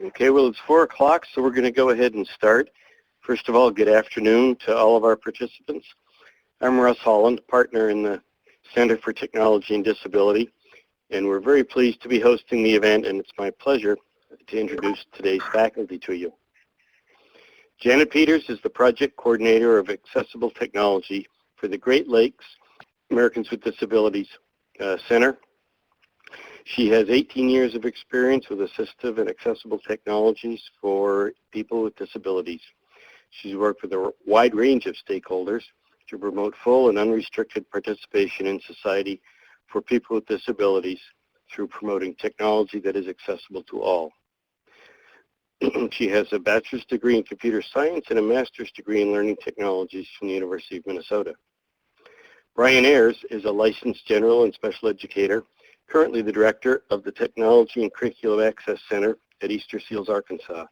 Okay, well, it's 4 o'clock, so we're going to go ahead and start. First of all, good afternoon to all of our participants. I'm Russ Holland, partner in the Center for Technology and Disability, and we're very pleased to be hosting the event, and it's my pleasure to introduce today's faculty to you. Janet Peters is the project coordinator of Accessible Technology for the Great Lakes Americans with Disabilities Center. She has 18 years of experience with assistive and accessible technologies for people with disabilities. She's worked with a wide range of stakeholders to promote full and unrestricted participation in society for people with disabilities through promoting technology that is accessible to all. She has a bachelor's degree in computer science and a master's degree in learning technologies from the University of Minnesota. Bryan Ayres is a licensed general and special educator, currently the director of the Technology and Curriculum Access Center at Easter Seals, Arkansas.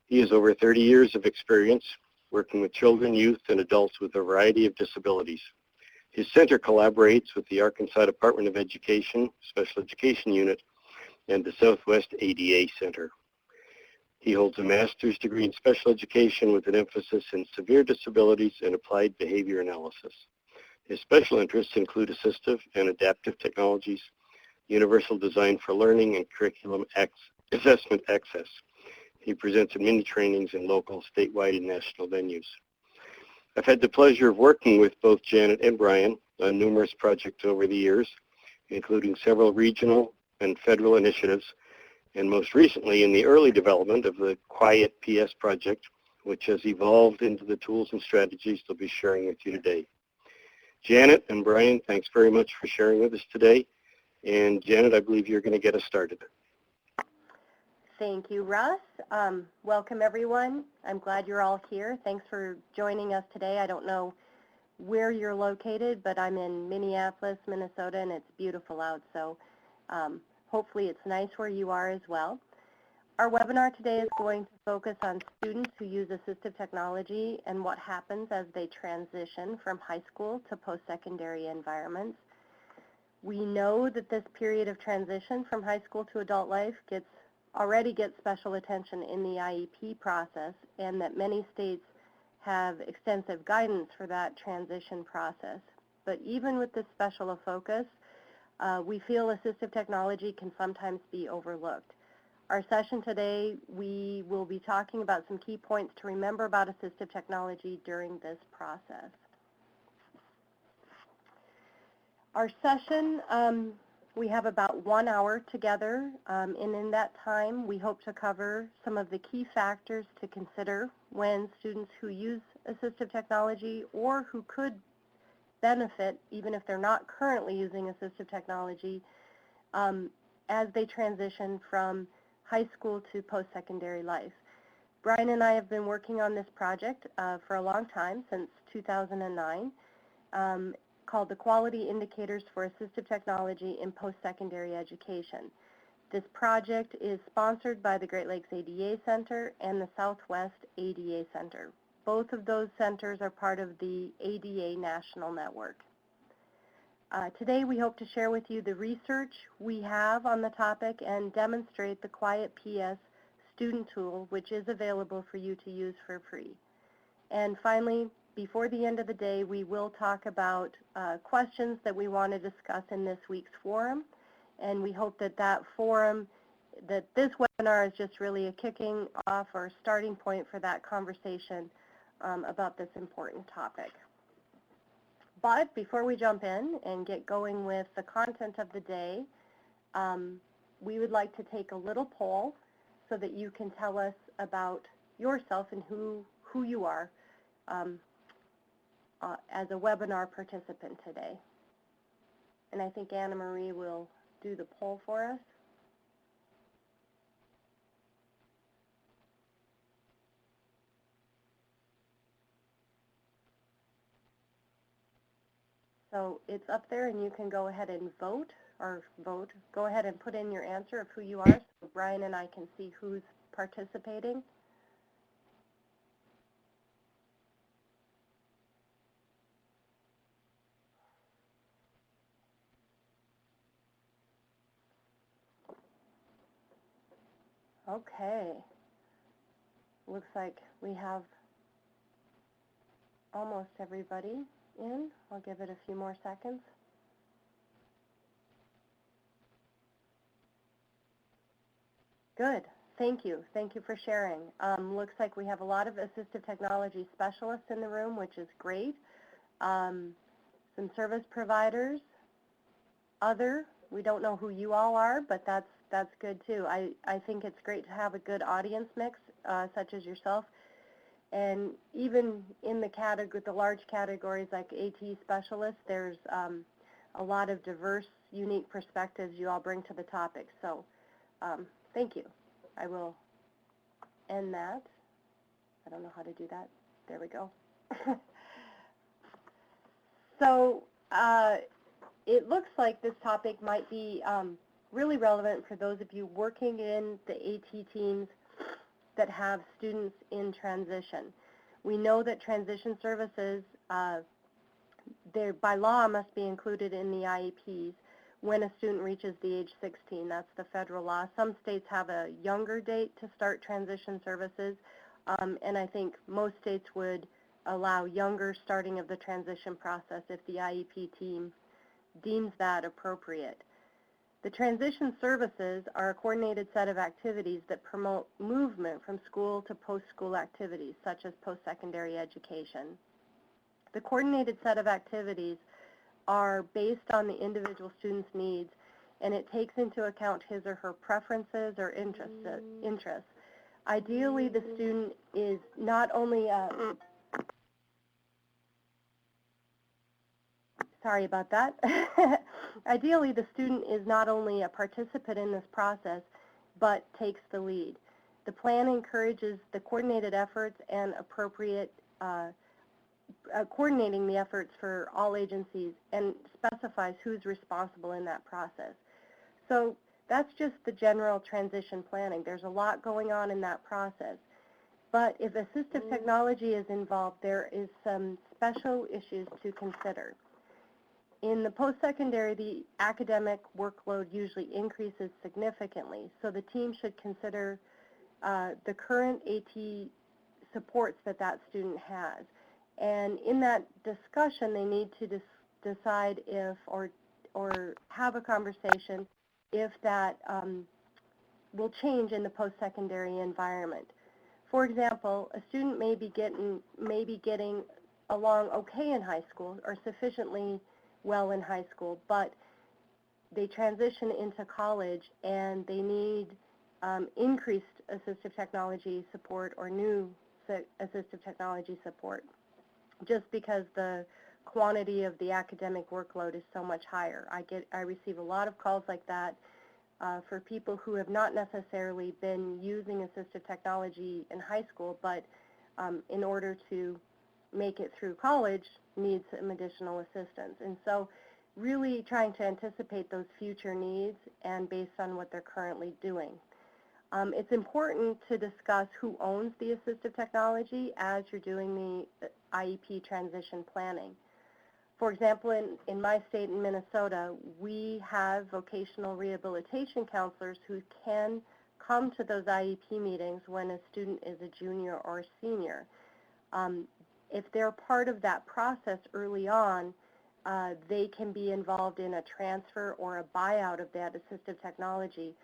He has over 30 years of experience working with children, youth, and adults with a variety of disabilities. His center collaborates with the Arkansas Department of Education Special Education Unit and the Southwest ADA Center. He holds a master's degree in special education with an emphasis in severe disabilities and applied behavior analysis. His special interests include assistive and adaptive technologies, universal design for learning, and curriculum assessment access. He presents many trainings in local, statewide, and national venues. I've had the pleasure of working with both Janet and Bryan on numerous projects over the years, including several regional and federal initiatives, and most recently in the early development of the QIAT-PS project, which has evolved into the tools and strategies they'll be sharing with you today. Janet and Bryan, thanks very much for sharing with us today. And Janet, I believe you're going to get us started. Thank you, Russ. Welcome, everyone. I'm glad you're all here. Thanks for joining us today. I don't know where you're located, but I'm in Minneapolis, Minnesota, and it's beautiful out, so hopefully it's nice where you are as well. Our webinar today is going to focus on students who use assistive technology and what happens as they transition from high school to post-secondary environments. We know that this period of transition from high school to adult life already gets special attention in the IEP process, and that many states have extensive guidance for that transition process. But even with this special a focus, we feel assistive technology can sometimes be overlooked. Our session today, we will be talking about some key points to remember about assistive technology during this process. Our session, we have about 1 hour together, and in that time we hope to cover some of the key factors to consider when students who use assistive technology or who could benefit, even if they're not currently using assistive technology, as they transition from high school to post-secondary life. Bryan and I have been working on this project for a long time, since 2009. Called the Quality Indicators for Assistive Technology in Post-Secondary Education. This project is sponsored by the Great Lakes ADA Center and the Southwest ADA Center. Both of those centers are part of the ADA National Network. Today we hope to share with you the research we have on the topic and demonstrate the QIAT-PS student tool, which is available for you to use for free. And finally, before the end of the day, we will talk about questions that we want to discuss in this week's forum, and we hope that this webinar is just really a kicking off or starting point for that conversation about this important topic. But before we jump in and get going with the content of the day, we would like to take a little poll so that you can tell us about yourself and who you are as a webinar participant today. And I think Anna Marie will do the poll for us. So it's up there, and you can go ahead and vote. Go ahead and put in your answer of who you are, so Bryan and I can see who's participating. Okay. Looks like we have almost everybody in. I'll give it a few more seconds. Good. Thank you. Thank you for sharing. Looks like we have a lot of assistive technology specialists in the room, which is great. Some service providers, we don't know who you all are, but that's good too. I think it's great to have a good audience mix, such as yourself. And even in the large categories like AT specialists, there's a lot of diverse, unique perspectives you all bring to the topic. So thank you. I will end that. I don't know how to do that. There we go. So it looks like this topic might be really relevant for those of you working in the AT teams that have students in transition. We know that transition services, by law, must be included in the IEPs when a student reaches the age 16. That's the federal law. Some states have a younger date to start transition services, and I think most states would allow younger starting of the transition process if the IEP team deems that appropriate. The transition services are a coordinated set of activities that promote movement from school to post-school activities, such as post-secondary education. The coordinated set of activities are based on the individual student's needs, and it takes into account his or her preferences or interests. Ideally, the student is not only sorry about that. Ideally, the student is not only a participant in this process, but takes the lead. The plan encourages the coordinated efforts and appropriate coordinating the efforts for all agencies and specifies who's responsible in that process. So that's just the general transition planning. There's a lot going on in that process. But if assistive technology is involved, there is some special issues to consider. In the post-secondary, the academic workload usually increases significantly, so the team should consider the current AT supports that student has. And in that discussion, they need to decide if, or have a conversation if that will change in the post-secondary environment. For example, a student may be getting along okay in high school or sufficiently well in high school, but they transition into college and they need increased assistive technology support or new assistive technology support, just because the quantity of the academic workload is so much higher. I receive a lot of calls like that for people who have not necessarily been using assistive technology in high school, but in order to make it through college need some additional assistance. And so really trying to anticipate those future needs and based on what they're currently doing. It's important to discuss who owns the assistive technology as you're doing the IEP transition planning. For example, in my state, in Minnesota, we have vocational rehabilitation counselors who can come to those IEP meetings when a student is a junior or a senior. If they're part of that process early on, they can be involved in a transfer or a buyout of that assistive technology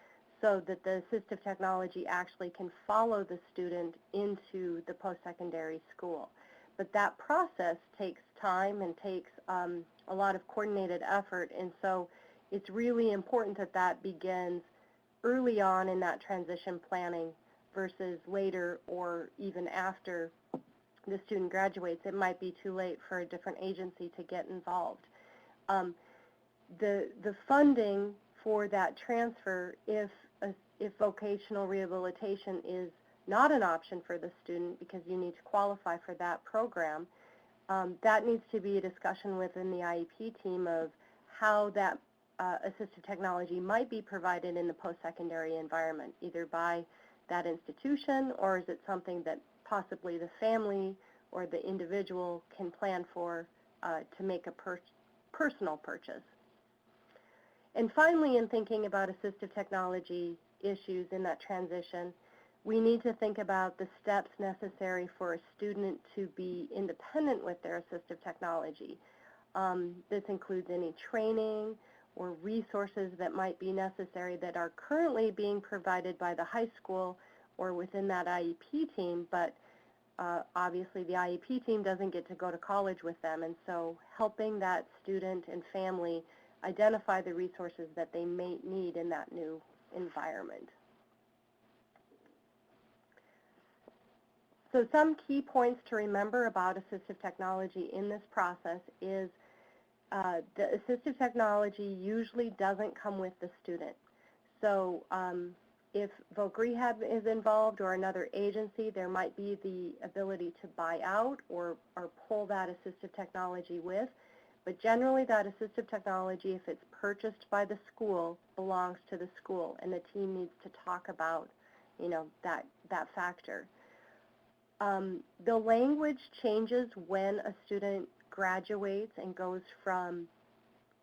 so that the assistive technology actually can follow the student into the post-secondary school. But that process takes time and takes a lot of coordinated effort, and so it's really important that that begins early on in that transition planning versus later or even after the student graduates. It might be too late for a different agency to get involved. The funding for that transfer, if vocational rehabilitation is not an option for the student because you need to qualify for that program, that needs to be a discussion within the IEP team of how that assistive technology might be provided in the post-secondary environment, either by that institution or is it something that possibly the family or the individual can plan for to make a personal purchase. And finally, in thinking about assistive technology issues in that transition, we need to think about the steps necessary for a student to be independent with their assistive technology. This includes any training or resources that might be necessary that are currently being provided by the high school or within that IEP team, but obviously the IEP team doesn't get to go to college with them, and so helping that student and family identify the resources that they may need in that new environment. So some key points to remember about assistive technology in this process is the assistive technology usually doesn't come with the student. So if Voc Rehab is involved or another agency, there might be the ability to buy out or pull that assistive technology with. But generally that assistive technology, if it's purchased by the school, belongs to the school, and the team needs to talk about, you know, that factor. The language changes when a student graduates and goes from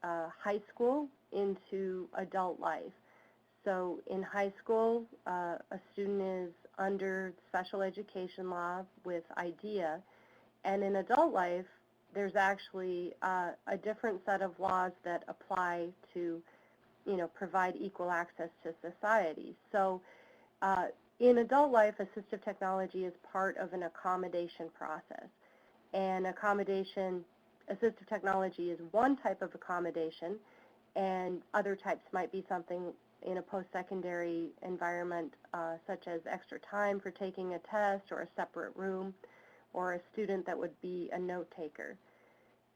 high school into adult life. So in high school, a student is under special education law with IDEA, and in adult life, there's actually a different set of laws that apply to, you know, provide equal access to society. So in adult life, assistive technology is part of an accommodation process. And assistive technology is one type of accommodation, and other types might be something in a post-secondary environment, such as extra time for taking a test or a separate room, or a student that would be a note taker.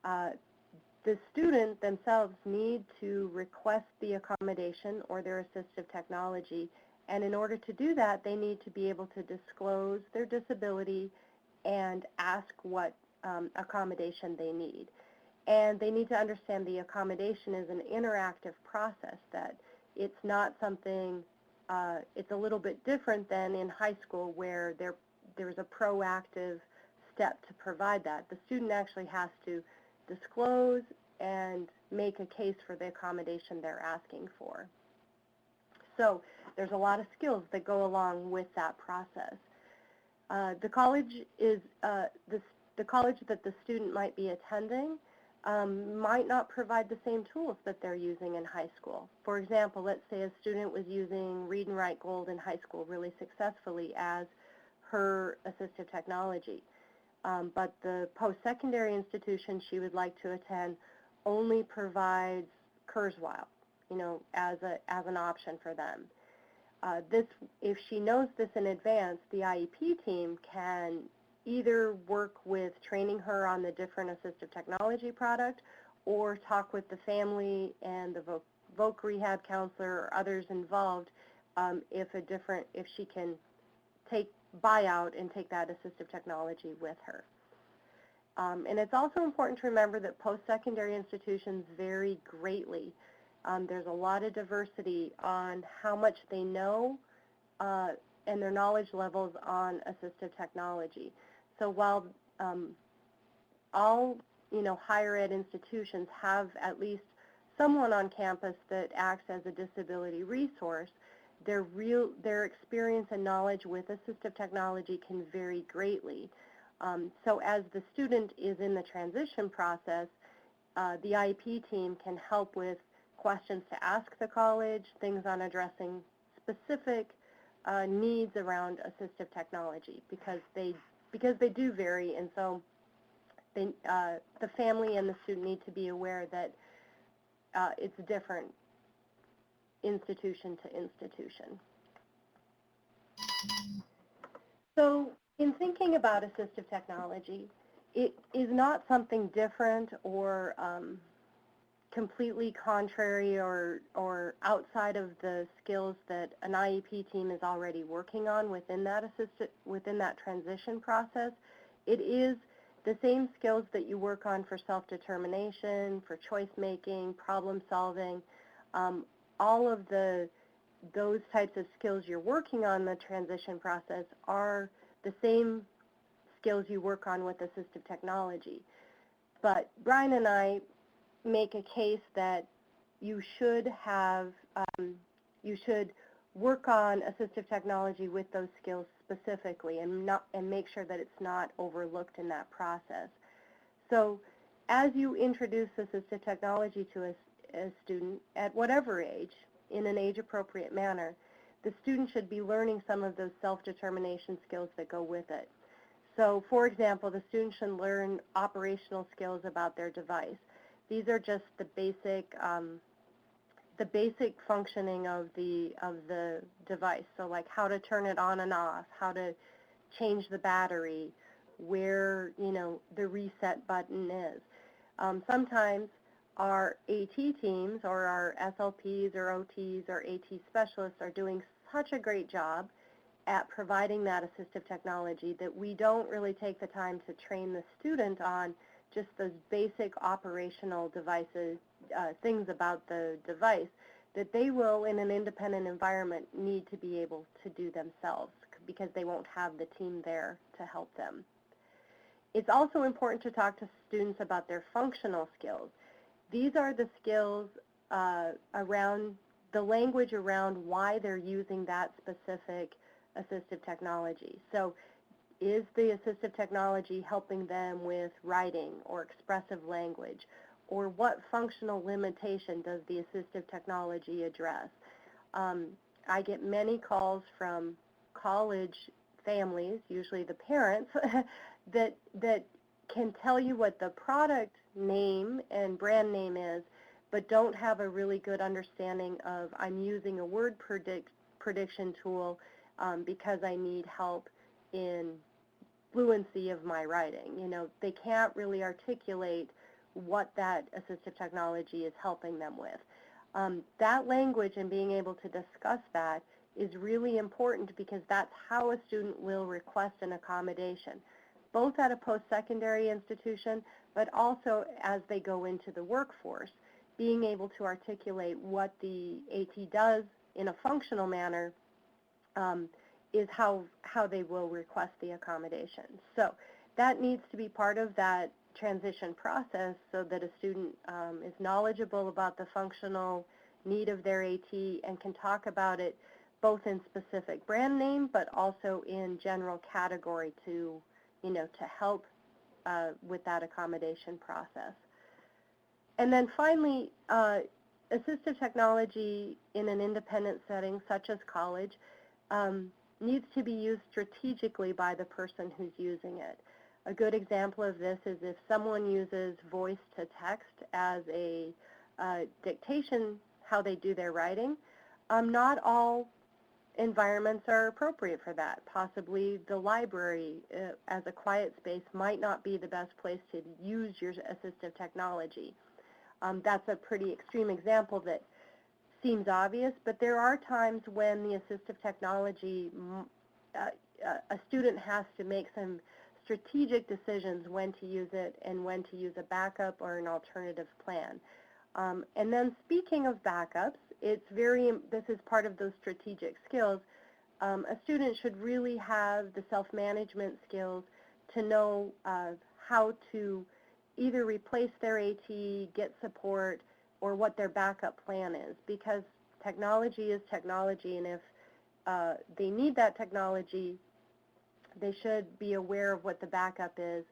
The student themselves need to request the accommodation or their assistive technology, and in order to do that, they need to be able to disclose their disability and ask what accommodation they need. And they need to understand the accommodation is an interactive process, that it's not something, it's a little bit different than in high school where there's a proactive step to provide that. The student actually has to disclose and make a case for the accommodation they're asking for. So there's a lot of skills that go along with that process. The college the college that the student might be attending might not provide the same tools that they're using in high school. For example, let's say a student was using Read and Write Gold in high school really successfully as her assistive technology. But the post-secondary institution she would like to attend only provides Kurzweil, you know, as an option for them. If she knows this in advance, the IEP team can either work with training her on the different assistive technology product, or talk with the family and the Voc Rehab counselor or others involved if she can buy out and take that assistive technology with her. And it's also important to remember that post-secondary institutions vary greatly. There's a lot of diversity on how much they know and their knowledge levels on assistive technology. So while all higher ed institutions have at least someone on campus that acts as a disability resource, their experience and knowledge with assistive technology can vary greatly. So as the student is in the transition process, the IEP team can help with questions to ask the college, things on addressing specific needs around assistive technology, because they do vary, and so the family and the student need to be aware that it's different institution to institution. So in thinking about assistive technology, it is not something different or completely contrary or outside of the skills that an IEP team is already working on within that transition process. It is the same skills that you work on for self-determination, for choice making, problem solving. All of those types of skills you're working on in the transition process are the same skills you work on with assistive technology. But Bryan and I make a case that you should have, you should work on assistive technology with those skills specifically and make sure that it's not overlooked in that process. So as you introduce assistive technology to a student at whatever age, in an age-appropriate manner, the student should be learning some of those self-determination skills that go with it. So, for example, the student should learn operational skills about their device. These are just the basic functioning of the device. So, like how to turn it on and off, how to change the battery, where the reset button is. Sometimes our AT teams or our SLPs or OTs or AT specialists are doing such a great job at providing that assistive technology that we don't really take the time to train the student on just those basic operational devices, things about the device that they will, in an independent environment, need to be able to do themselves because they won't have the team there to help them. It's also important to talk to students about their functional skills. These are the skills around the language around why they're using that specific assistive technology. So is the assistive technology helping them with writing or expressive language? Or what functional limitation does the assistive technology address? I get many calls from college families, usually the parents, that can tell you what the product name and brand name is, but don't have a really good understanding of, I'm using a word prediction tool because I need help in fluency of my writing. They can't really articulate what that assistive technology is helping them with. That language and being able to discuss that is really important because that's how a student will request an accommodation, both at a post-secondary institution, but also as they go into the workforce. Being able to articulate what the AT does in a functional manner is how they will request the accommodation. So that needs to be part of that transition process so that a student is knowledgeable about the functional need of their AT and can talk about it both in specific brand name but also in general category to help with that accommodation process. And then finally, assistive technology in an independent setting such as college needs to be used strategically by the person who's using it. A good example of this is if someone uses voice to text as a dictation, how they do their writing, not all environments are appropriate for that. Possibly the library as a quiet space might not be the best place to use your assistive technology. That's a pretty extreme example that seems obvious, but there are times when the assistive technology, a student has to make some strategic decisions when to use it and when to use a backup or an alternative plan. And then speaking of backups, this is part of those strategic skills. A student should really have the self-management skills to know how to either replace their AT, get support, or what their backup plan is, because technology is technology, and if they need that technology, they should be aware of what the backup is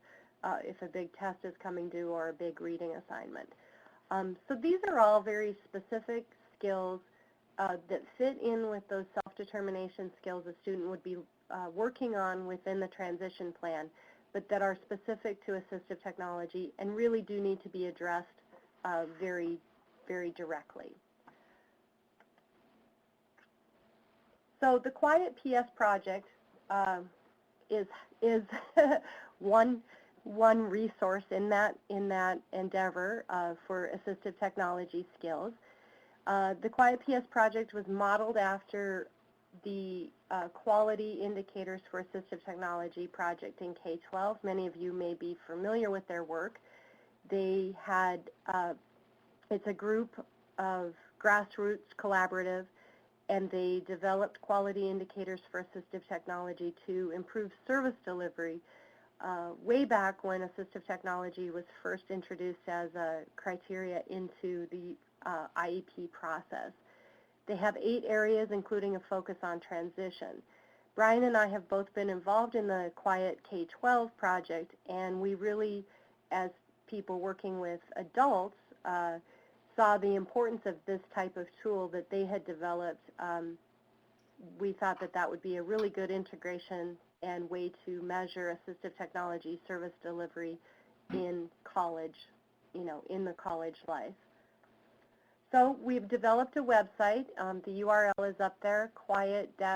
if a big test is coming due or a big reading assignment. So these are all very specific skills that fit in with those self-determination skills a student would be working on within the transition plan, but that are specific to assistive technology and really do need to be addressed very, very directly. So the QIAT-PS project is one resource in that endeavor for assistive technology skills. The QIAT-PS project was modeled after the Quality Indicators for Assistive Technology project in K-12. Many of you may be familiar with their work. They had, it's a group of grassroots collaborative, and they developed quality indicators for assistive technology to improve service delivery way back when assistive technology was first introduced as a criteria into the IEP process. They have 8 areas, including a focus on transition. Bryan and I have both been involved in the QIAT K-12 project, and we really, as people working with adults, saw the importance of this type of tool that they had developed. We thought that that would be a really good integration and way to measure assistive technology service delivery in college, in the college life. So we've developed a website. The URL is up there, QIAT-PS.org,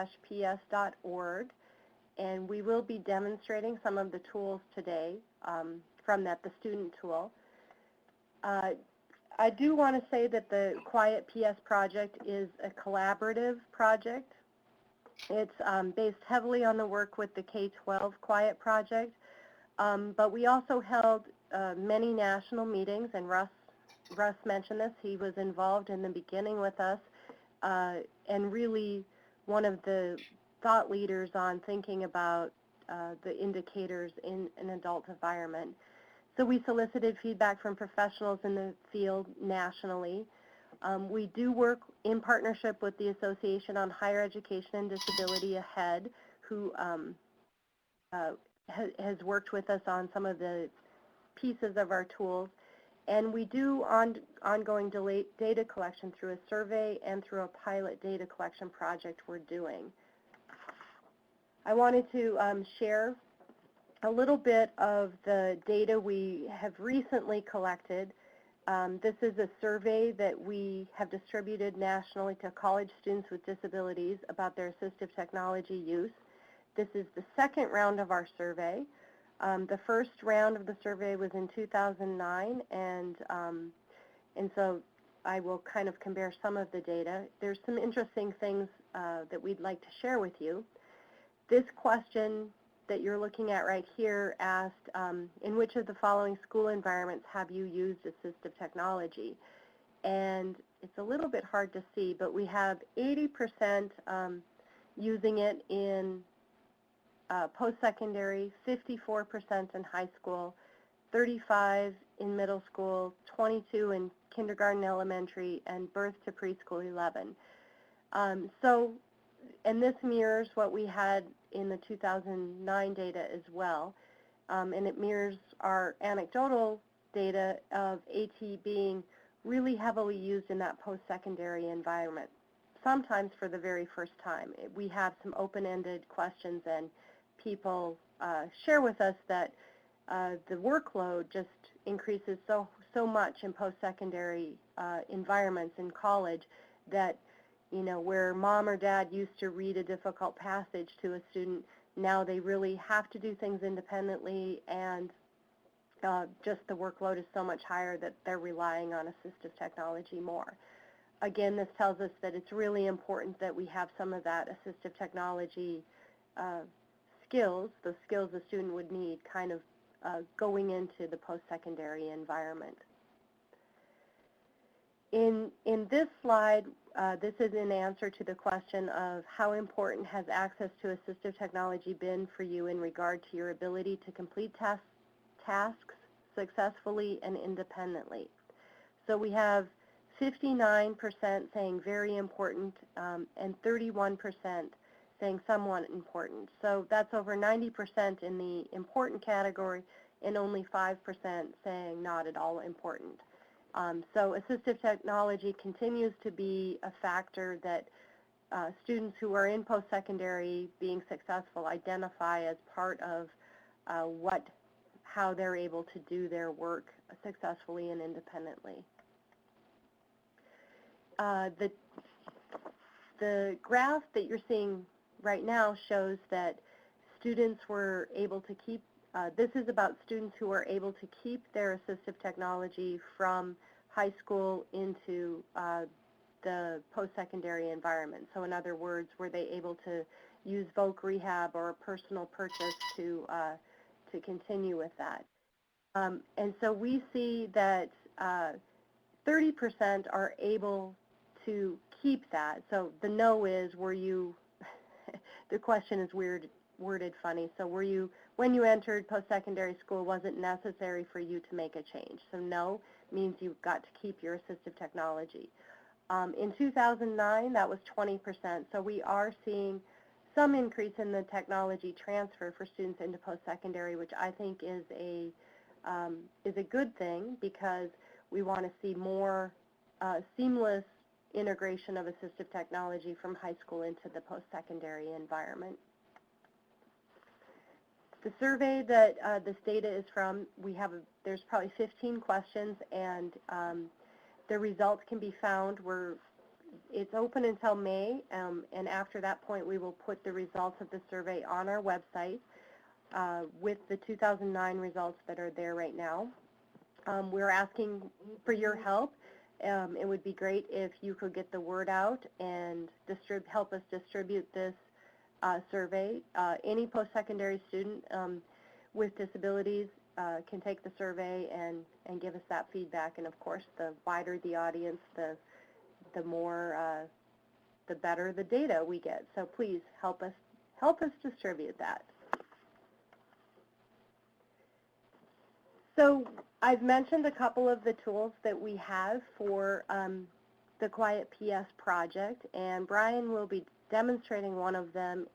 and we will be demonstrating some of the tools today from that, the student tool. I do want to say that the QIAT-PS project is a collaborative project. It's based heavily on the work with the K-12 QIAT project, but we also held many national meetings, and Russ mentioned this. He was involved in the beginning with us and really one of the thought leaders on thinking about the indicators in an adult environment. So we solicited feedback from professionals in the field nationally. We do work in partnership with the Association on Higher Education and Disability AHEAD, who has worked with us on some of the pieces of our tools. And we do ongoing data collection through a survey and through a pilot data collection project we're doing. I wanted to share a little bit of the data we have recently collected. This is a survey that we have distributed nationally to college students with disabilities about their assistive technology use. This is the second round of our survey. The first round of the survey was in 2009, and so I will kind of compare some of the data. There's some interesting things that we'd like to share with you. This question that you're looking at right here asked, in which of the following school environments have you used assistive technology? And it's a little bit hard to see, but we have 80% using it in post-secondary, 54% in high school, 35% in middle school, 22% in kindergarten, elementary, and birth to preschool 11%. And this mirrors what we had in the 2009 data as well, and it mirrors our anecdotal data of AT being really heavily used in that post-secondary environment, sometimes for the very first time. We have some open-ended questions, and people share with us that the workload just increases so much in post-secondary environments in college that, where mom or dad used to read a difficult passage to a student, now they really have to do things independently, and just the workload is so much higher that they're relying on assistive technology more. Again, this tells us that it's really important that we have some of that assistive technology skills, the skills a student would need kind of going into the post-secondary environment. In this slide, this is in answer to the question of how important has access to assistive technology been for you in regard to your ability to complete tasks successfully and independently. So we have 59% saying very important and 31% saying somewhat important. So that's over 90% in the important category and only 5% saying not at all important. So assistive technology continues to be a factor that students who are in post-secondary being successful identify as part of how they're able to do their work successfully and independently. The graph that you're seeing right now shows that students were able to keep, this is about students who are able to keep their assistive technology from high school into the post-secondary environment. So in other words, were they able to use voc rehab or a personal purchase to continue with that? And so we see that 30% are able to keep that. So the no is, were you, the question is worded funny. So were you, when you entered post-secondary school, was it necessary for you to make a change? So no, means you've got to keep your assistive technology. In 2009, that was 20%, so we are seeing some increase in the technology transfer for students into post-secondary, which I think is a good thing, because we want to see more seamless integration of assistive technology from high school into the post-secondary environment. The survey that this data is from, there's probably 15 questions, and the results can be found. It's open until May, and after that point we will put the results of the survey on our website with the 2009 results that are there right now. We're asking for your help. It would be great if you could get the word out and help us distribute this survey. Any post-secondary student with disabilities can take the survey and give us that feedback. And of course, the wider the audience, the better the data we get. So please help us distribute that. So I've mentioned a couple of the tools that we have for the QIAT-PS project, and Bryan will be demonstrating one of them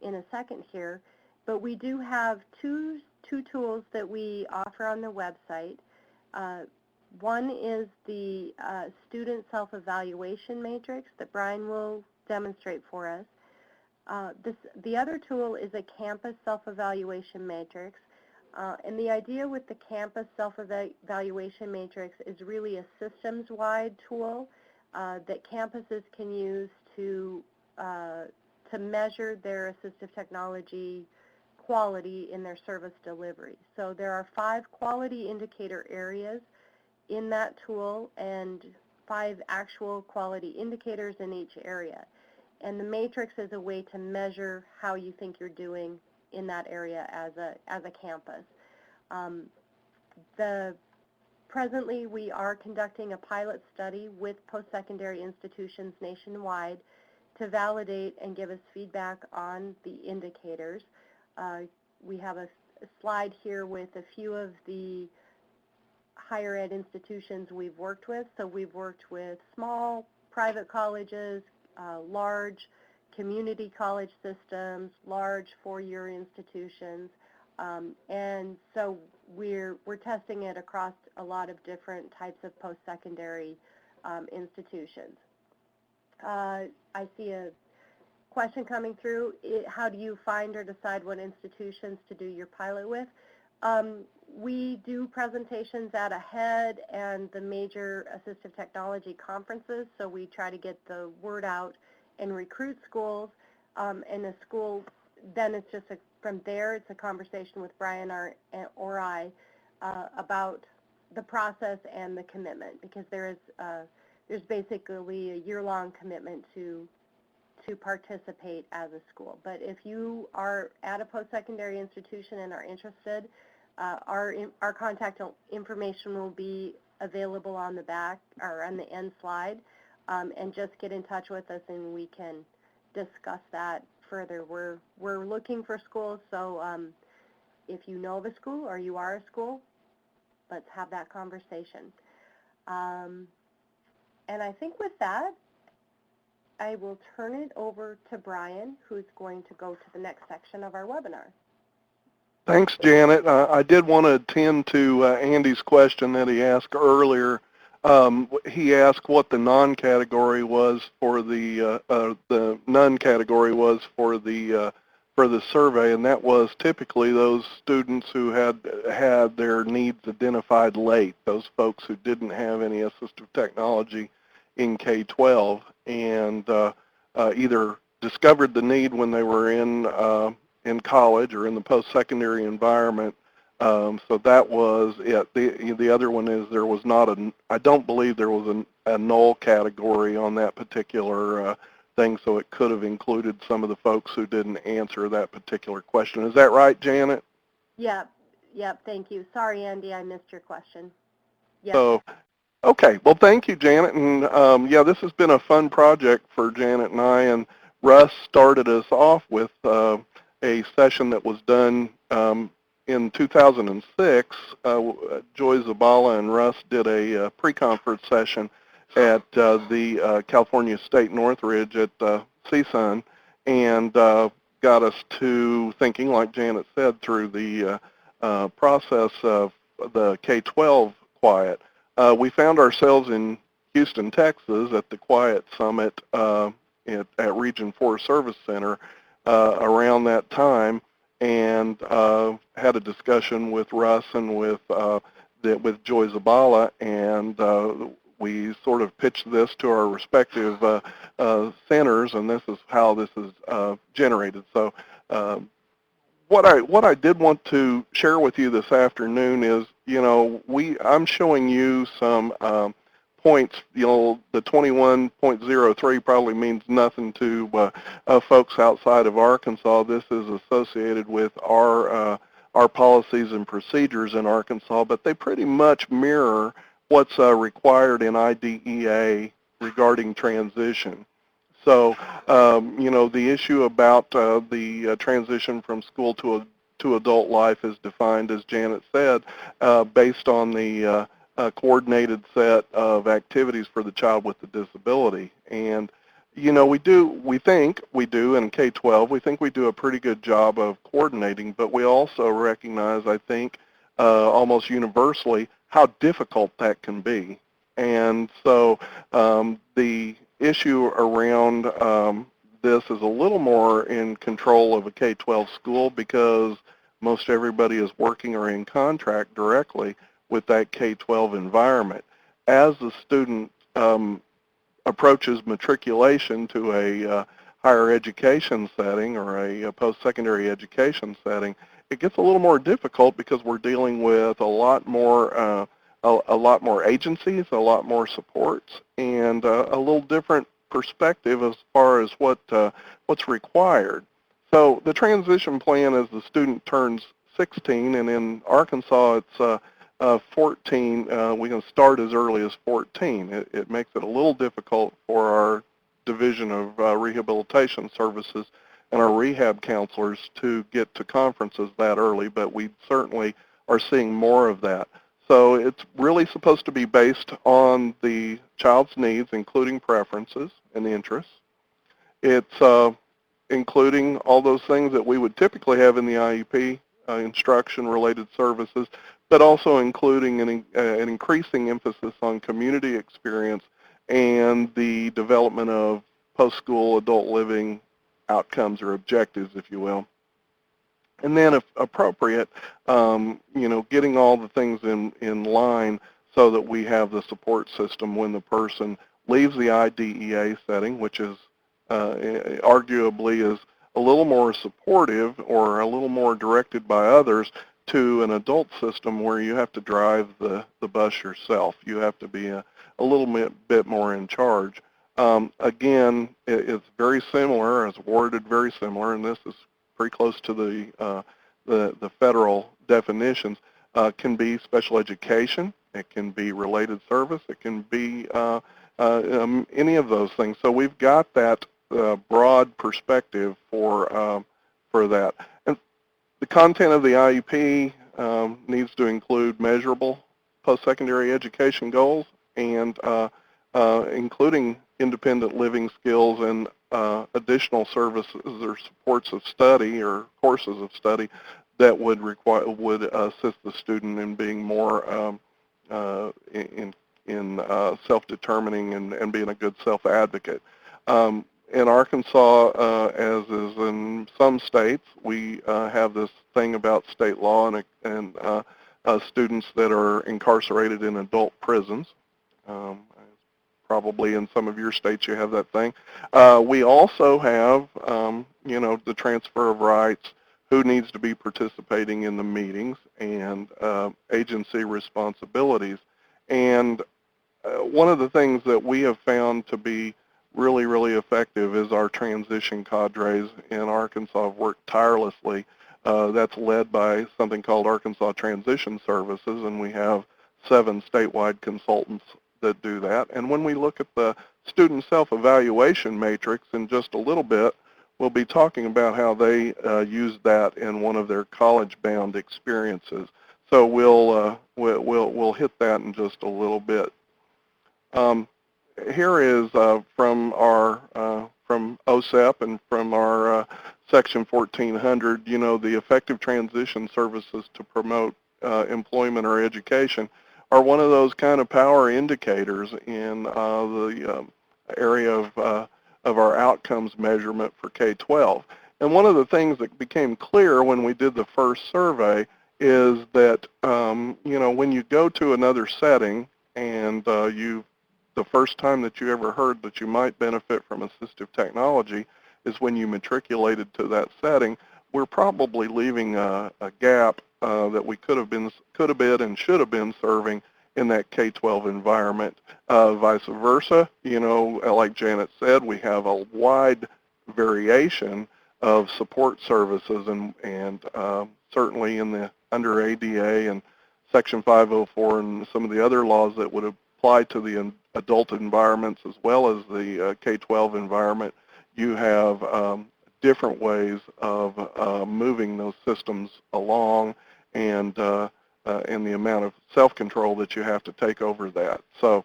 in a second here. But we do have two tools that we offer on the website. One is the student self-evaluation matrix that Bryan will demonstrate for us. The other tool is a campus self-evaluation matrix. And the idea with the campus self-evaluation matrix is really a systems-wide tool that campuses can use to measure their assistive technology quality in their service delivery. So there are 5 quality indicator areas in that tool and 5 actual quality indicators in each area. And the matrix is a way to measure how you think you're doing in that area as a campus. Presently, we are conducting a pilot study with post-secondary institutions nationwide to validate and give us feedback on the indicators. We have a slide here with a few of the higher ed institutions we've worked with. So we've worked with small private colleges, large community college systems, large four-year institutions, and so we're testing it across a lot of different types of post-secondary institutions. I see a question coming through. How do you find or decide what institutions to do your pilot with? We do presentations at AHEAD and the major assistive technology conferences, so we try to get the word out and recruit schools, and the school, then it's just from there it's a conversation with Bryan or I about the process and the commitment, because there's basically a year-long commitment to participate as a school. But if you are at a post-secondary institution and are interested, our contact information will be available on the back or on the end slide. And just get in touch with us and we can discuss that further. We're looking for schools, so if you know of a school or you are a school, let's have that conversation. And I think with that, I will turn it over to Bryan, who's going to go to the next section of our webinar. Thanks, Janet. I did want to attend to Andy's question that he asked earlier. He asked what the non-category was for the none-category was for the survey, and that was typically those students who had their needs identified late, those folks who didn't have any assistive technology in K-12 and either discovered the need when they were in college or in the post-secondary environment. So that was it. The other one is there was not I don't believe there was a null category on that particular thing, so it could have included some of the folks who didn't answer that particular question. Is that right, Janet? Yep, thank you. Sorry, Andy, I missed your question. Yep. So, okay, well, thank you, Janet. And yeah, this has been a fun project for Janet and I, and Russ started us off with a session that was done in 2006, Joy Zabala and Russ did a pre-conference session at the California State Northridge at CSUN, and got us to thinking, like Janet said, through the process of the K-12 QIAT. We found ourselves in Houston, Texas at the QIAT Summit at Region 4 Service Center around that time, and had a discussion with Russ and with Joy Zabala, and we sort of pitched this to our respective centers, and this is how this is generated. So what I did want to share with you this afternoon is, I'm showing you some points. The 21.03 probably means nothing to folks outside of Arkansas. This is associated with our policies and procedures in Arkansas, but they pretty much mirror what's required in IDEA regarding transition. So, the issue about the transition from school to adult life is defined, as Janet said, based on the coordinated set of activities for the child with the disability. And, we think we do in K-12, we think we do a pretty good job of coordinating, but we also recognize, I think, almost universally, how difficult that can be. And so the issue around this is a little more in control of a K-12 school, because most everybody is working or in contract directly with that K-12 environment. As the student approaches matriculation to a higher education setting or a post-secondary education setting, it gets a little more difficult because we're dealing with a lot more agencies, a lot more supports, and a little different perspective as far as what's required. So the transition plan as the student turns 16, and in Arkansas it's 14. We can start as early as 14. It makes it a little difficult for our Division of Rehabilitation Services and our rehab counselors to get to conferences that early, but we certainly are seeing more of that. So it's really supposed to be based on the child's needs, including preferences and interests. It's including all those things that we would typically have in the IEP, instruction-related services, but also including an increasing emphasis on community experience and the development of post-school adult living outcomes or objectives, if you will. And then, if appropriate, getting all the things in line so that we have the support system when the person leaves the IDEA setting, which is arguably is a little more supportive or a little more directed by others, to an adult system where you have to drive the bus yourself. You have to be a little bit more in charge. Again, it's very similar, it's worded very similar, and this is pretty close to the federal definitions. Can be special education, it can be related service, it can be any of those things. So we've got that broad perspective for that. And the content of the IEP needs to include measurable post-secondary education goals, and including independent living skills and additional services or supports of study or courses of study that would assist the student in being more in self-determining and being a good self-advocate. In Arkansas, as is in some states, we have this thing about state law and students that are incarcerated in adult prisons. Probably in some of your states you have that thing. We also have, the transfer of rights, who needs to be participating in the meetings, and agency responsibilities. And one of the things that we have found to be really, really effective is our transition cadres in Arkansas have worked tirelessly. That's led by something called Arkansas Transition Services, and we have 7 statewide consultants that do that. And when we look at the student self-evaluation matrix in just a little bit, will be talking about how they used that in one of their college-bound experiences. So we'll hit that in just a little bit. Here is from OSEP and from our Section 1400, you know, the effective transition services to promote employment or education are one of those kind of power indicators in the area of our outcomes measurement for K-12. And one of the things that became clear when we did the first survey is that, you know, when you go to another setting and the first time that you ever heard that you might benefit from assistive technology is when you matriculated to that setting, we're probably leaving a gap that we could have been and should have been serving in that K-12 environment. Vice versa, you know, like Janet said, we have a wide variation of support services, and certainly in the under ADA and Section 504 and some of the other laws that would apply to the adult environments as well as the K-12 environment, you have different ways of moving those systems along and the amount of self-control that you have to take over that. So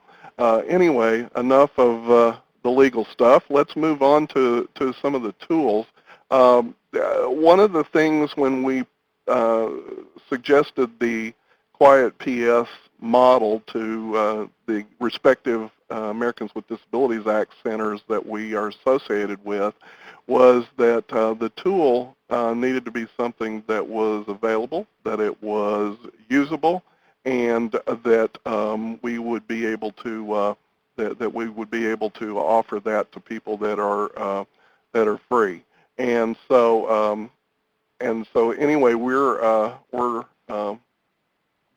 anyway, enough of the legal stuff. Let's move on to some of the tools. One of the things when we suggested the QIAT-PS model to the respective Americans with Disabilities Act centers that we are associated with was that the tool needed to be something that was available, that it was usable, and that we would be able to that we would be able to offer that to people that are free. And so anyway, we're going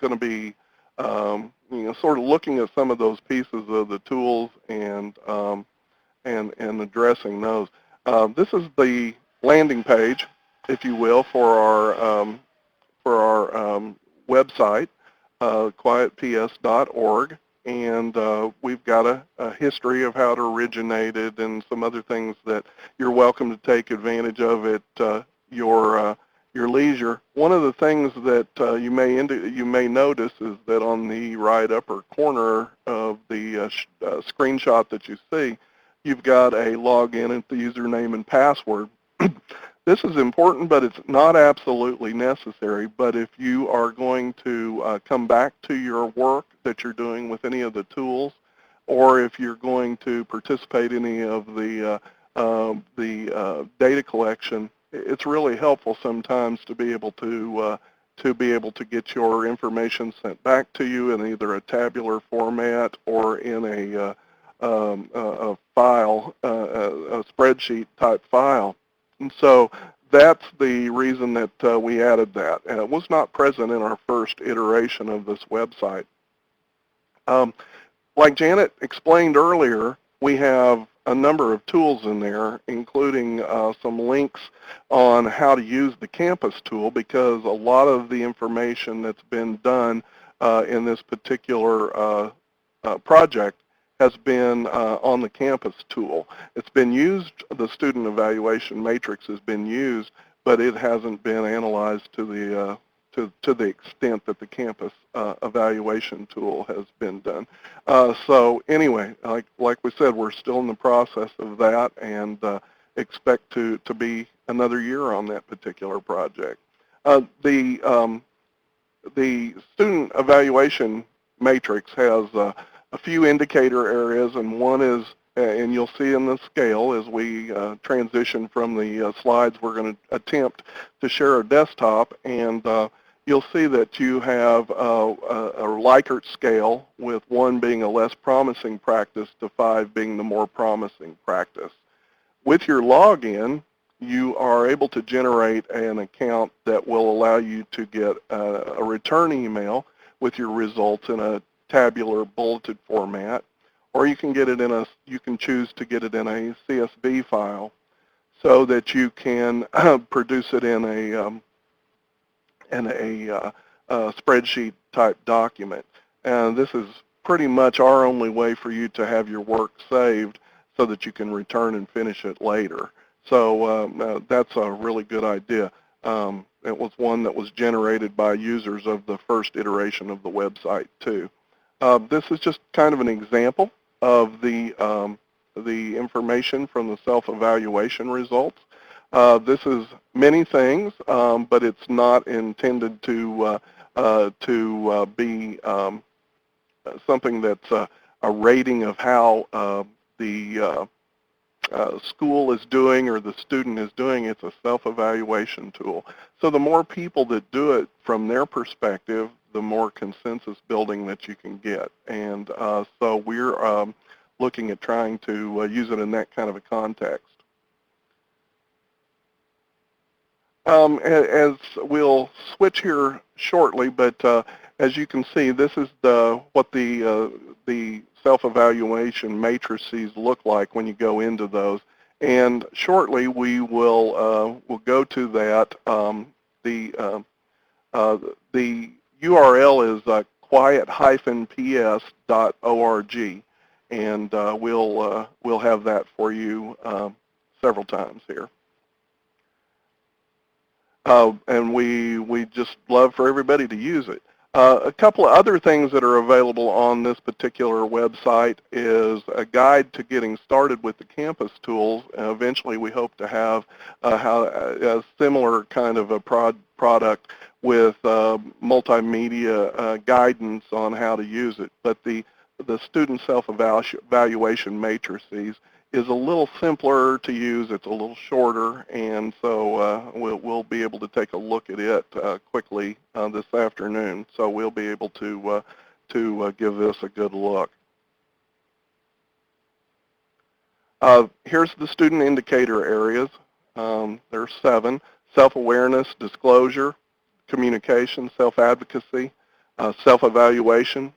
to be you know, sort of looking at some of those pieces of the tools and addressing those. This is the landing page, if you will, for our website, QIAT-PS.org, and we've got a history of how it originated and some other things that you're welcome to take advantage of at your leisure. One of the things that you may notice is that on the right upper corner of the screenshot that you see, you've got a login and the username and password. This is important, but it's not absolutely necessary. But if you are going to come back to your work that you're doing with any of the tools, or if you're going to participate in any of the data collection, it's really helpful sometimes to be able to get your information sent back to you in either a tabular format or in a file, a spreadsheet type file. And so that's the reason that we added that. And it was not present in our first iteration of this website. Like Janet explained earlier, we have a number of tools in there, including some links on how to use the campus tool, because a lot of the information that's been done in this particular project has been on the campus tool. It's been used, the student evaluation matrix has been used, but it hasn't been analyzed to the extent that the campus evaluation tool has been done. So anyway, like we said, we're still in the process of that and expect to be another year on that particular project. The student evaluation matrix has a few indicator areas, and one is, and you'll see in the scale as we transition from the slides, we're going to attempt to share a desktop, and you'll see that you have a Likert scale, with 1 being a less promising practice to 5 being the more promising practice. With your login, you are able to generate an account that will allow you to get a return email with your results in a tabular bulleted format, or you can get it in you can choose to get it in a CSV file so that you can produce it in a spreadsheet type document. And this is pretty much our only way for you to have your work saved so that you can return and finish it later. So that's a really good idea. It was one that was generated by users of the first iteration of the website too. This is just kind of an example of the information from the self-evaluation results. This is many things, but it's not intended to be something that's a rating of how the school is doing or the student is doing. It's a self-evaluation tool. So the more people that do it from their perspective, the more consensus building that you can get. And so we're looking at trying to use it in that kind of a context. As we'll switch here shortly, but as you can see, this is what the self-evaluation matrices look like when you go into those. And shortly, we will we'll go to that. The URL is QIAT-PS.org, and we'll have that for you several times here. And we just love for everybody to use it. A couple of other things that are available on this particular website is a guide to getting started with the campus tools. Eventually, we hope to have a similar kind of a product with multimedia guidance on how to use it. But the student self-evaluation matrices is a little simpler to use. It's a little shorter, and so we'll be able to take a look at it quickly this afternoon. So we'll be able to give this a good look. Here's the student indicator areas. There are 7: self-awareness, disclosure, communication, self-advocacy, self-evaluation,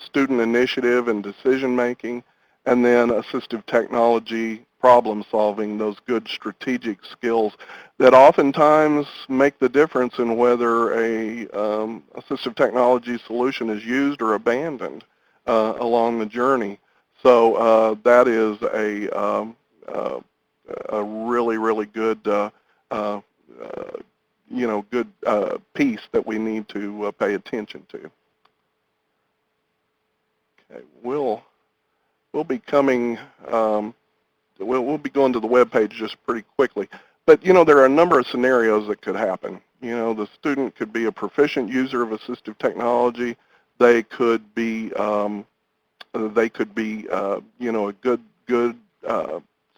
student initiative and decision-making, and then assistive technology, problem solving, those good strategic skills that oftentimes make the difference in whether a assistive technology solution is used or abandoned along the journey. So that is a really, really good good piece that we need to pay attention to. Okay, we'll be coming, we'll be going to the web page just pretty quickly. But, there are a number of scenarios that could happen. The student could be a proficient user of assistive technology. They could be, a good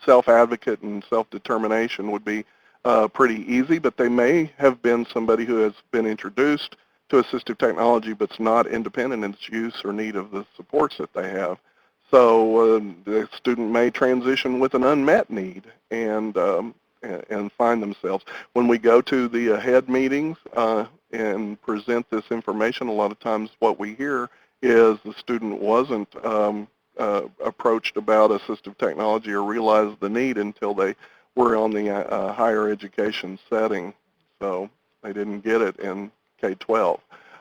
self-advocate, and self-determination would be pretty easy, but they may have been somebody who has been introduced to assistive technology but's not independent in its use or need of the supports that they have. So the student may transition with an unmet need and find themselves. When we go to the HEAD meetings and present this information, a lot of times what we hear is the student wasn't approached about assistive technology or realized the need until they were on the higher education setting. So they didn't get it in K-12.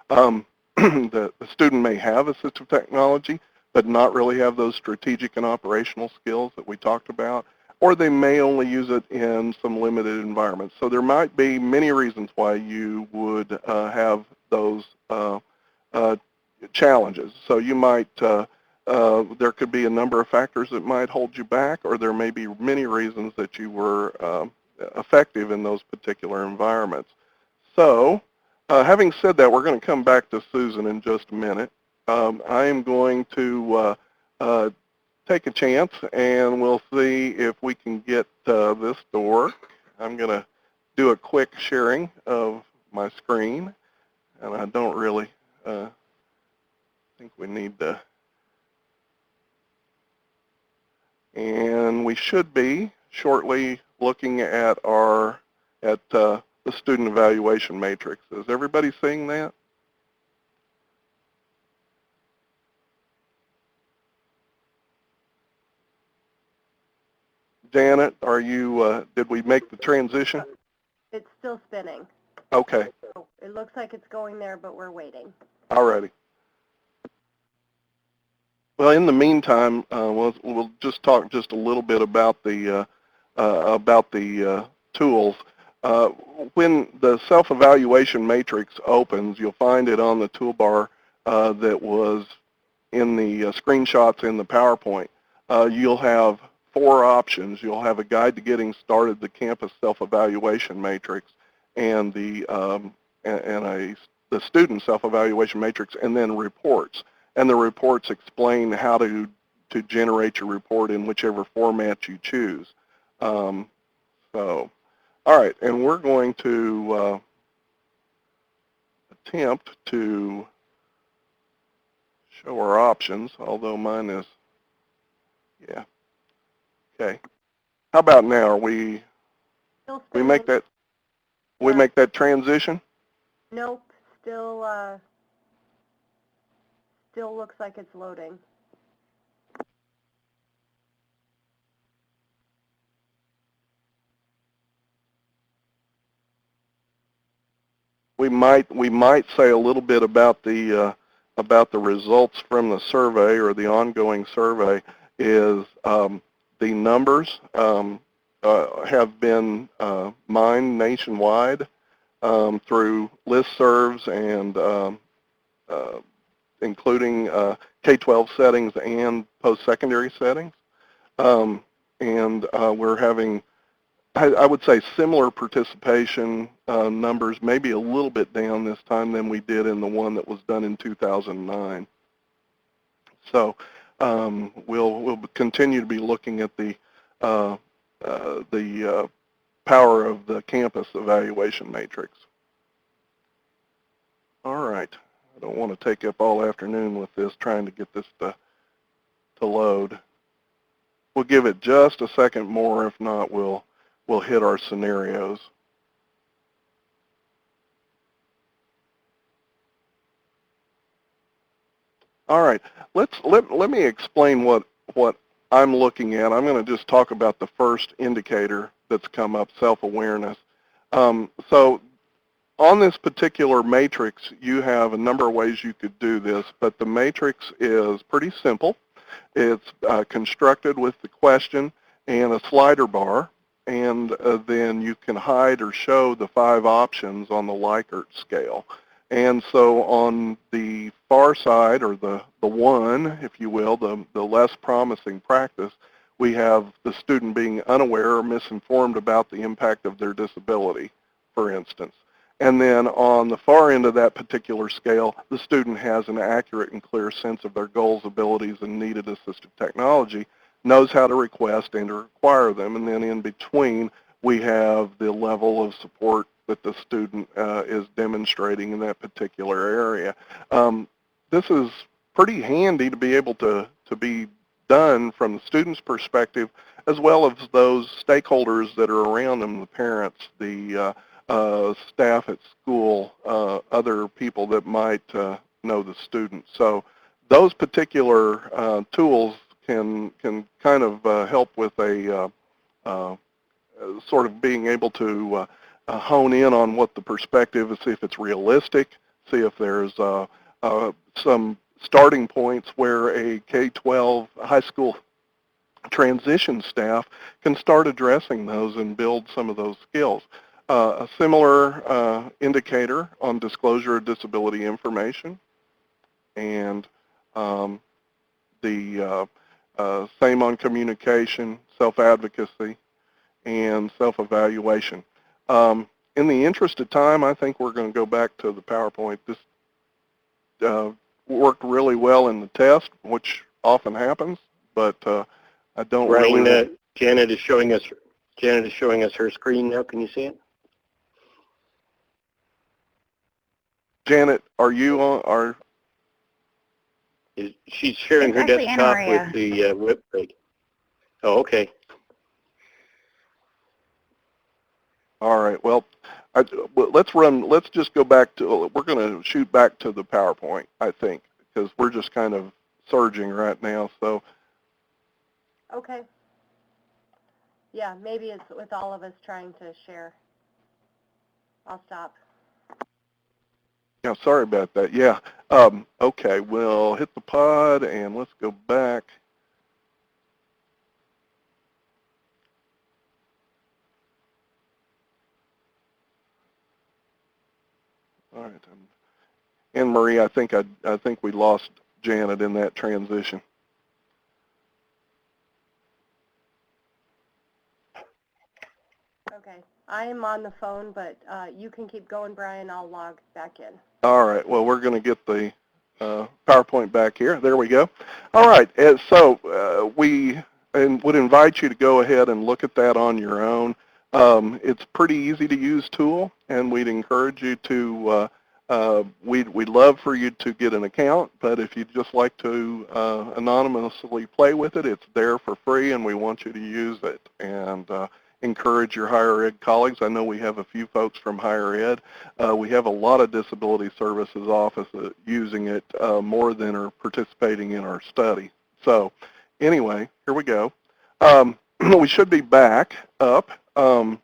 The student may have assistive technology, but not really have those strategic and operational skills that we talked about, or they may only use it in some limited environments. So there might be many reasons why you would have those challenges. So you might, there could be a number of factors that might hold you back, or there may be many reasons that you were effective in those particular environments. So having said that, we're going to come back to Susan in just a minute. I am going to take a chance, and we'll see if we can get this to work. I'm going to do a quick sharing of my screen, and I don't really think we need to. And we should be shortly looking at our the student evaluation matrix. Is everybody seeing that? Janet, are you, did we make the transition? It's still spinning. Okay. So it looks like it's going there, but we're waiting. All righty. Well, in the meantime, we'll just talk just a little bit about the about the tools. When the self-evaluation matrix opens, you'll find it on the toolbar that was in the screenshots in the PowerPoint. You'll have 4 options. You'll have a guide to getting started, the campus self-evaluation matrix, and the student self-evaluation matrix, and then reports. And the reports explain how to generate your report in whichever format you choose. All right, and we're going to attempt to show our options, although mine is, yeah. Okay. How about now? Are we make that make that transition? Nope. Still looks like it's loading. We might say a little bit about the results from the survey, or the ongoing survey. Is the numbers have been mined nationwide through listservs and including K-12 settings and post-secondary settings. And we're having, I would say, similar participation numbers, maybe a little bit down this time than we did in the one that was done in 2009. So we'll continue to be looking at the power of the campus evaluation matrix. All right. I don't want to take up all afternoon with this, trying to get this to load. We'll give it just a second more. If not, we'll hit our scenarios. All right. Let me explain what I'm looking at. I'm going to just talk about the first indicator that's come up, self-awareness. So on this particular matrix, you have a number of ways you could do this, but the matrix is pretty simple. It's constructed with the question and a slider bar, and then you can hide or show the 5 options on the Likert scale. And so on the far side, or the 1, if you will, the less promising practice, we have the student being unaware or misinformed about the impact of their disability, for instance. And then on the far end of that particular scale, the student has an accurate and clear sense of their goals, abilities, and needed assistive technology, knows how to request and to require them. And then in between, we have the level of support that the student is demonstrating in that particular area. This is pretty handy to be able to be done from the student's perspective, as well as those stakeholders that are around them, the parents, the staff at school, other people that might know the student. So those particular tools can kind of help with a sort of being able to hone in on what the perspective is, see if it's realistic, see if there's some starting points where a K-12 high school transition staff can start addressing those and build some of those skills. A similar indicator on disclosure of disability information, and the same on communication, self-advocacy, and self-evaluation. In the interest of time, I think we're going to go back to the PowerPoint. This worked really well in the test, which often happens, but I don't Bryan, really. Janet is showing us her screen now. Can you see it? Janet, are you on? She's sharing her desktop with the web page. Oh, okay. All right. Well, let's just go back to. We're going to shoot back to the PowerPoint, I think, because we're just kind of surging right now. So. Okay. Yeah, maybe it's with all of us trying to share. I'll stop. Yeah, sorry about that. Yeah. Okay, we'll hit the pod and let's go back. All right. And Marie, I think we lost Janet in that transition. Okay, I am on the phone, but you can keep going, Brian. I'll log back in. All right. Well, we're going to get the PowerPoint back here. There we go. All right. So we would invite you to go ahead and look at that on your own. It's a pretty easy to use tool, and we'd encourage you to, we'd love for you to get an account, but if you'd just like to anonymously play with it, it's there for free, and we want you to use it. And encourage your higher ed colleagues. I know we have a few folks from higher ed. We have a lot of disability services offices using it more than are participating in our study. So anyway, here we go. We should be back up. Want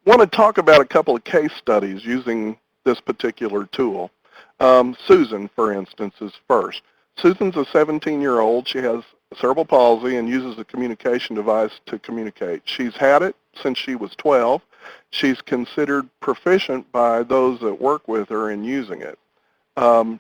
to talk about a couple of case studies using this particular tool. Susan, for instance, is first. Susan's a 17-year-old. She has cerebral palsy and uses a communication device to communicate. She's had it since she was 12. She's considered proficient by those that work with her in using it.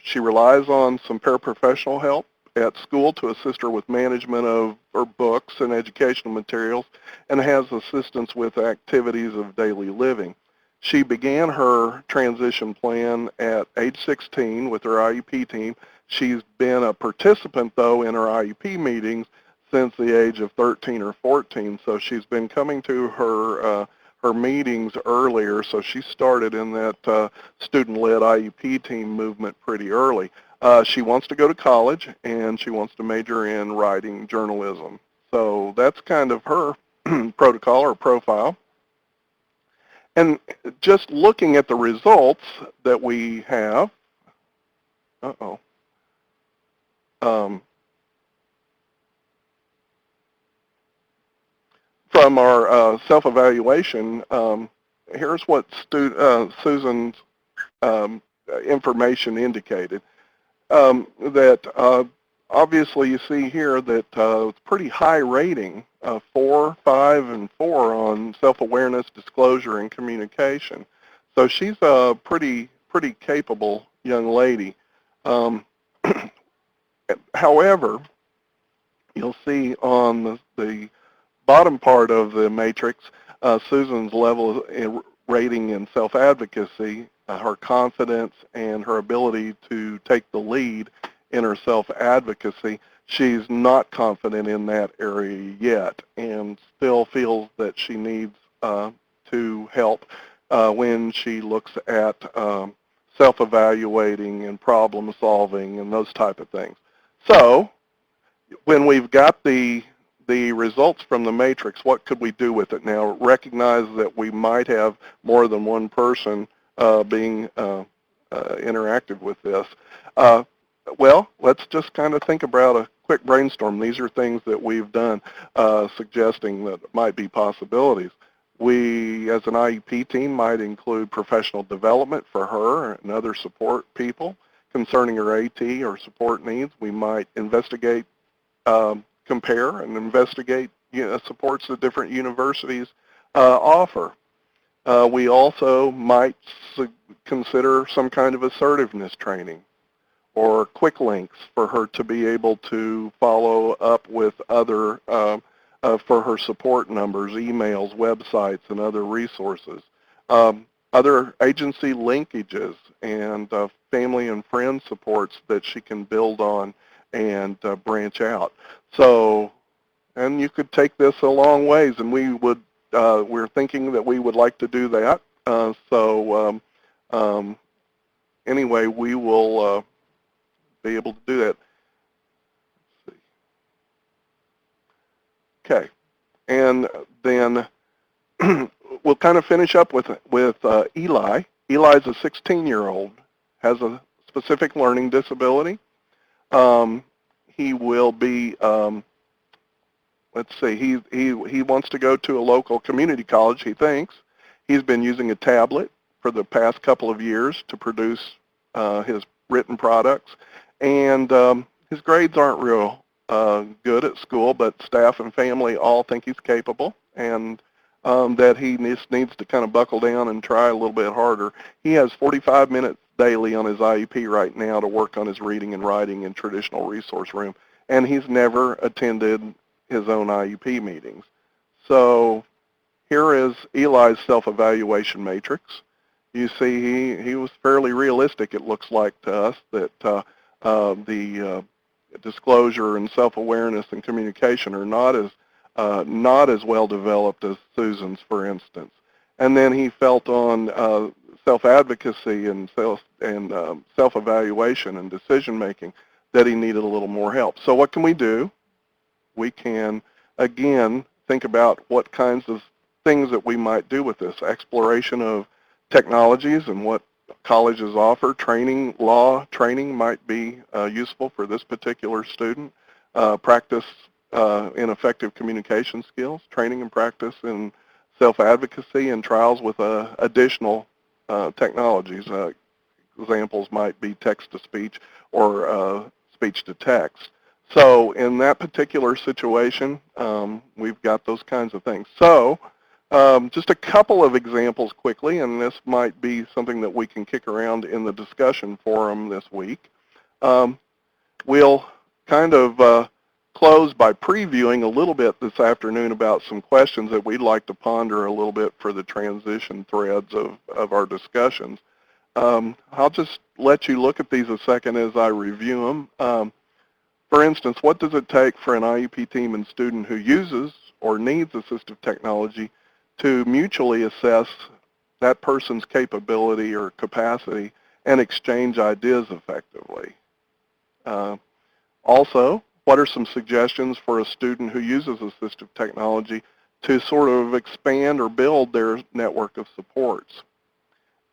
She relies on some paraprofessional help at school to assist her with management of her books and educational materials, and has assistance with activities of daily living. She began her transition plan at age 16 with her IEP team. She's been a participant, though, in her IEP meetings since the age of 13 or 14, so she's been coming to her meetings earlier, so she started in that student-led IEP team movement pretty early. She wants to go to college, and she wants to major in writing journalism. So that's kind of her protocol or profile. And just looking at the results that we have, from our self-evaluation, here's what Susan's information indicated. That obviously you see here that it's pretty high rating, 4, 5, and 4 on self-awareness, disclosure, and communication. So she's a pretty capable young lady. However, you'll see on the bottom part of the matrix, Susan's level rating in self-advocacy, her confidence, and her ability to take the lead in her self-advocacy. She's not confident in that area yet and still feels that she needs to help when she looks at self-evaluating and problem solving and those type of things. So when we've got the results from the matrix, what could we do with it? Now, recognize that we might have more than one person being interactive with this. Well, let's just kind of think about a quick brainstorm. These are things that we've done suggesting that might be possibilities. We, as an IEP team, might include professional development for her and other support people concerning her AT or support needs. We might investigate, compare and investigate supports that different universities offer. We also might consider some kind of assertiveness training or quick links for her to be able to follow up with other, for her support numbers, emails, websites, and other resources. Other agency linkages and family and friend supports that she can build on and branch out. So, and you could take this a long ways, and we would, we're thinking that we would like to do that. Anyway, we will be able to do that. Let's see. Okay, and then we'll kind of finish up with Eli. Eli's a 16-year-old, has a specific learning disability. He will be, let's see, he wants to go to a local community college, he thinks. He's been using a tablet for the past couple of years to produce his written products. And his grades aren't real good at school, but staff and family all think he's capable. And that he just needs to kind of buckle down and try a little bit harder. He has 45 minutes daily on his IEP right now to work on his reading and writing in traditional resource room, and he's never attended his own IEP meetings. So here is Eli's self-evaluation matrix. You see he was fairly realistic, it looks like to us, that the disclosure and self-awareness and communication are not as well developed as Susan's, for instance. And then he felt on self-advocacy and self-evaluation and decision-making that he needed a little more help. So what can we do? We can, again, think about what kinds of things that we might do with this. Exploration of technologies and what colleges offer. Training, law training might be useful for this particular student. Practice in effective communication skills, training and practice in self-advocacy, and trials with additional technologies. Examples might be text-to-speech or speech-to-text. So in that particular situation, we've got those kinds of things. So just a couple of examples quickly, and this might be something that we can kick around in the discussion forum this week. We'll kind of close by previewing a little bit this afternoon about some questions that we'd like to ponder a little bit for the transition threads of our discussions. I'll just let you look at these a second as I review them. For instance, what does it take for an IEP team and student who uses or needs assistive technology to mutually assess that person's capability or capacity and exchange ideas effectively? Also, what are some suggestions for a student who uses assistive technology to sort of expand or build their network of supports?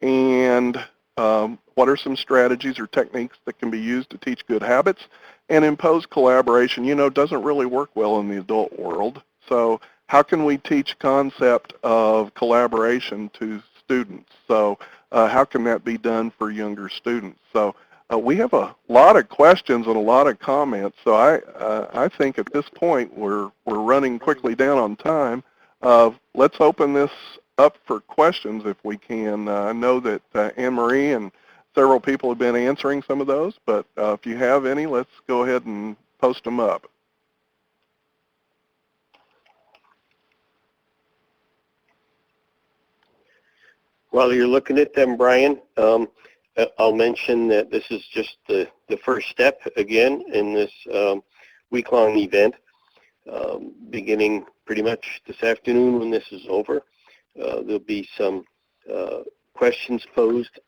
And what are some strategies or techniques that can be used to teach good habits and impose collaboration? You know, doesn't really work well in the adult world. So how can we teach concept of collaboration to students? So how can that be done for younger students? So we have a lot of questions and a lot of comments. So I think at this point we're running quickly down on time. Let's open this up for questions if we can. I know that Anne-Marie and several people have been answering some of those, but if you have any, let's go ahead and post them up. While you're looking at them, Brian, I'll mention that this is just the first step, again, in this week-long event, beginning pretty much this afternoon when this is over. There'll be some questions posed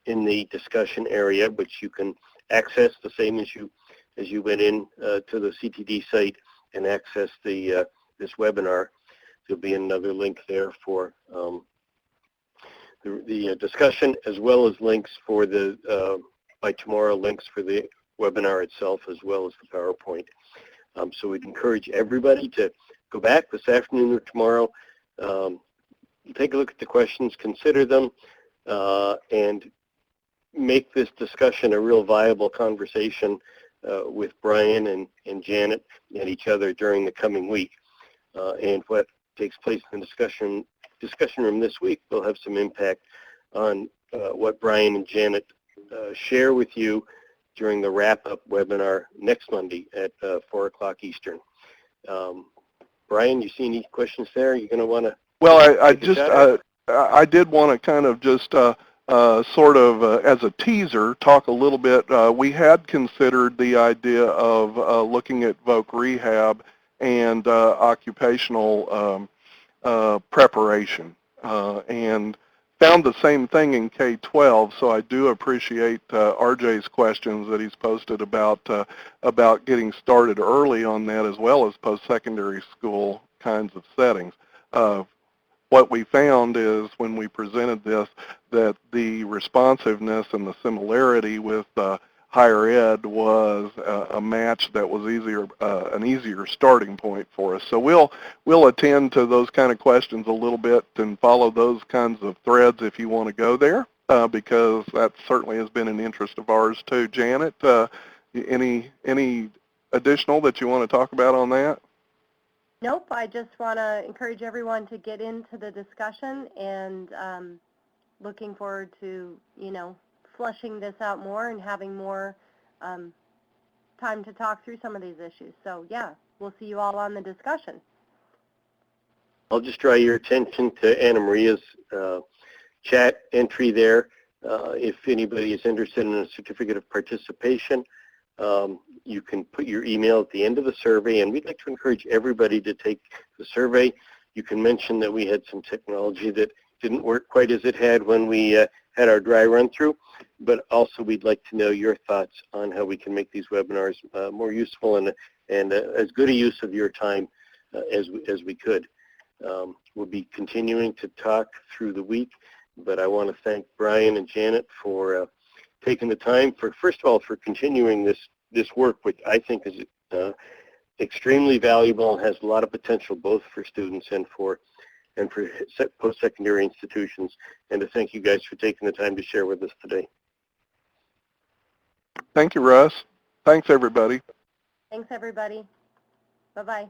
in the discussion area, which you can access the same as you went in to the CTD site and access this webinar. There'll be another link there for the discussion, as well as links for by tomorrow, links for the webinar itself, as well as the PowerPoint. So we'd encourage everybody to go back this afternoon or tomorrow, take a look at the questions, consider them, and make this discussion a real viable conversation with Brian and Janet and each other during the coming week. And what takes place in the discussion room this week will have some impact on what Brian and Janet share with you during the wrap-up webinar next Monday at 4 o'clock Eastern. Brian, you see any questions there? You're going to want to... Well, I did want to kind of just sort of as a teaser talk a little bit. We had considered the idea of looking at voc rehab and occupational preparation, and found the same thing in K-12. So I do appreciate RJ's questions that he's posted about getting started early on that, as well as post-secondary school kinds of settings. What we found is when we presented this, that the responsiveness and the similarity with higher ed was a match that was an easier starting point for us. So we'll attend to those kind of questions a little bit and follow those kinds of threads if you want to go there, because that certainly has been an interest of ours too. Janet, any additional that you want to talk about on that? Nope, I just want to encourage everyone to get into the discussion, and looking forward to, fleshing this out more and having more time to talk through some of these issues. So yeah, we'll see you all on the discussion. I'll just draw your attention to Anna Maria's chat entry there. If anybody is interested in a certificate of participation, you can put your email at the end of the survey, and we'd like to encourage everybody to take the survey. You can mention that we had some technology that didn't work quite as it had when we had our dry run-through, but also we'd like to know your thoughts on how we can make these webinars more useful and as good a use of your time as we could. We'll be continuing to talk through the week, but I want to thank Bryan and Janet for taking the time, first of all, for continuing this work, which I think is extremely valuable and has a lot of potential both for students and for post-secondary institutions, and to thank you guys for taking the time to share with us today. Thank you, Russ. Thanks, everybody. Thanks, everybody. Bye-bye.